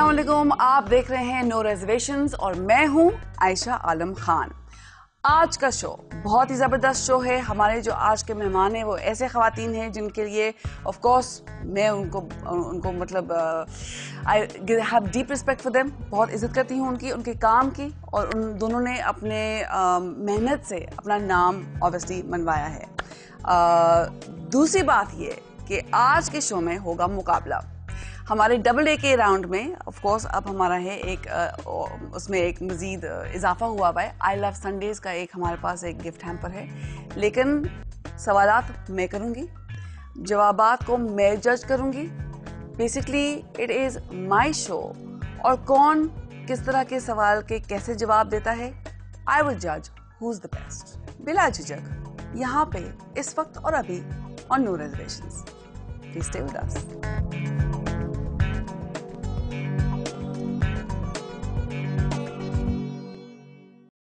अस्सलामुअलैकुम, आप देख रहे हैं नो रिजर्वेशंस और मैं हूं आयशा आलम खान। आज का शो बहुत ही ज़बरदस्त शो है। हमारे जो आज के मेहमान हैं वो ऐसे ख़वातीन हैं जिनके लिए ऑफ कोर्स मैं उनको मतलब I have deep respect for them. बहुत इज़्ज़त करती हूँ उनके काम की, और उन दोनों ने अपने मेहनत से अपना नाम ऑब्वियसली मनवाया है। दूसरी बात ये कि आज के शो में होगा मुकाबला। हमारे डबल ए के राउंड में ऑफ कोर्स अब हमारा है उसमें एक मज़ीद इजाफा हुआ हुआ है। आई लव संडेज़ का हमारे पास एक गिफ्ट हैम्पर है, लेकिन सवालात मैं करूँगी, जवाबात को मैं जज करूँगी। Basically it is my show, और कौन किस तरह के सवाल के कैसे जवाब देता है, आई विल जज हु इज़ द बेस्ट बिला झिझक, यहाँ पे इस वक्त और अभी on no reservations. Please stay with us.